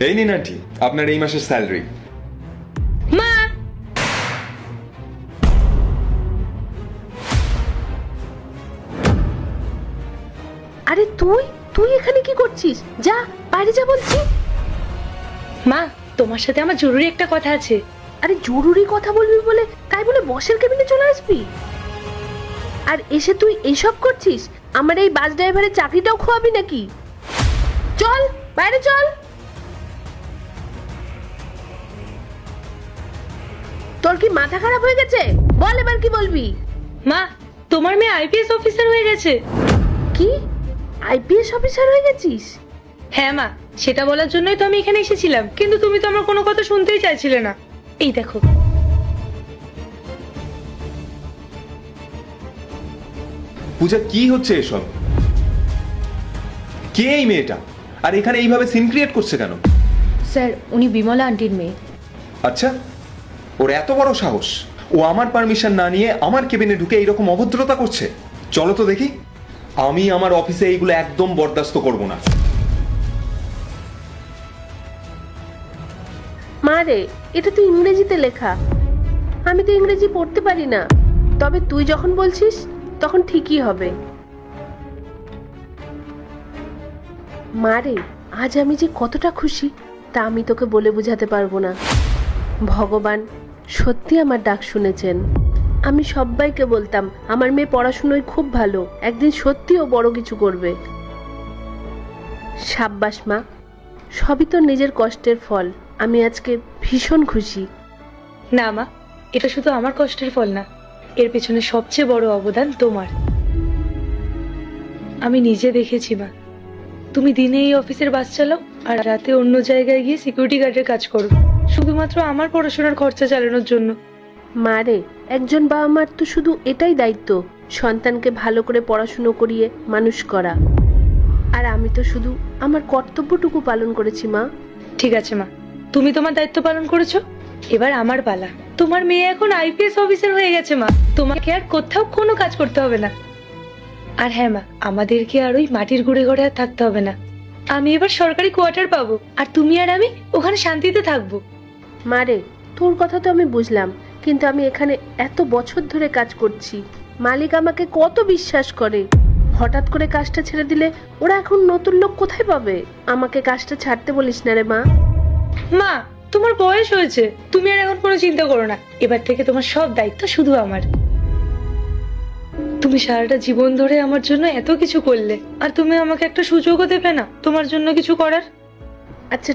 এই নিন আন্টি আপনার এই মাসের স্যালারি। মা, আরে তুই তুই এখানে কি করছিস? যা বাইরে যা বলছি। মা তোমার সাথে আমার জরুরি একটা কথা আছে। আরে জরুরি কথা বলবি বলে তাই বলে বসের কেবিনে চলে আসবি? আর এসে তুই এইসব করছিস? আমার এই বাস ড্রাইভারের চাকরিটাও খোয়াবি নাকি? চল বাইরে চল। তোর কি মাথা খারাপ হয়ে গেছে? বল এবার কি বলবি? মা, তোমার মেয়ে আইপিএস অফিসার হয়ে গেছে। কি আইপিএস অফিসার হয়ে গেছিস? হ্যাঁ মা, সেটা বলার জন্যই তো আমি এখানে এসেছিলাম, কিন্তু তুমি তো আমার কোনো কথা শুনতেই চাইছিলে না। এই দেখো। পূজা কি হচ্ছে এসব? কে এই মেয়েটা? আর এখানে এইভাবে সিন ক্রিয়েট করছে কেন? স্যার, উনি বিমলা আন্টির মেয়ে। আচ্ছা, ওর এত বড় সাহস, ও আমার পারমিশন না নিয়ে আমার কেবিনে ঢুকে এইরকম অভদ্রতা করছে। চলো তো দেখি। আমি আমার অফিসে এইগুলো একদম বরদাস্ত করব না। মা রে, এটা তো ইংরেজিতে লেখা, আমি তো ইংরেজি পড়তে পারি না। তবে তুই যখন বলছিস তখন ঠিকই হবে। মা রে, আজ আমি যে কতটা খুশি তা আমি তোকে বলে বোঝাতে পারবো না। ভগবান সত্যি আমার ডাক শুনেছেন। আমি সবাইকে বলতাম আমার মেয়ে পড়াশুনোয় খুব ভালো, একদিন সত্যিও বড় কিছু করবে। সাব্বাস মা, সবই তোর নিজের কষ্টের ফল। আমি আজকে ভীষণ খুশি। না মা, এটা শুধু আমার কষ্টের ফল না, এর পেছনে সবচেয়ে বড় অবদান তোমার। আমি নিজে দেখেছি মা, তুমি দিনে এই অফিসের বাস চালাও আর রাতে অন্য জায়গায় গিয়ে সিকিউরিটি গার্ডের কাজ করো, শুধুমাত্র আমার পড়াশোনার খরচা চালানোর জন্য। মা রে, একজন বাবা মার তো শুধু এটাই দায়িত্ব, সন্তানকে ভালো করে পড়াশুনো করিয়ে মানুষ করা। আর আমি তো শুধু আমার কর্তব্যটুকু পালন করেছি মা। ঠিক আছে মা, তুমি তোমার দায়িত্ব পালন করেছো, এবার আমার পালা। তোমার মেয়ে এখন আইপিএস অফিসার হয়ে গেছে মা, তোমাকে আর কোথাও কোনো কাজ করতে হবে না। আর হ্যাঁ মা, আমাদেরকে আর ওই মাটির গুঁড়ে ঘরে আর থাকতে হবে না। আমি এবার সরকারি কোয়ার্টার পাবো, আর তুমি আর আমি ওখানে শান্তিতে থাকবো। মা রে, তোর কথা তো আমি বুঝলাম, কিন্তু আমি এখানে এত বছর ধরে কাজ করছি, মালিক আমাকে কত বিশ্বাস করে। হঠাৎ করে কাজটা ছেড়ে দিলে ওরা এখন নতুন লোক কোথায় পাবে? আমাকে কাজটা ছাড়তে বলিস না রে মা। মা, তোমার বয়স হয়েছে, তুমি আর এখন কোনো চিন্তা করো না। এবার থেকে তোমার সব দায়িত্ব শুধু আমার। তুমি সারাটা জীবন ধরে আমার জন্য এত কিছু করলে, আর তুমি আমাকে একটা সুযোগও দেবে না তোমার জন্য কিছু করার? আচ্ছা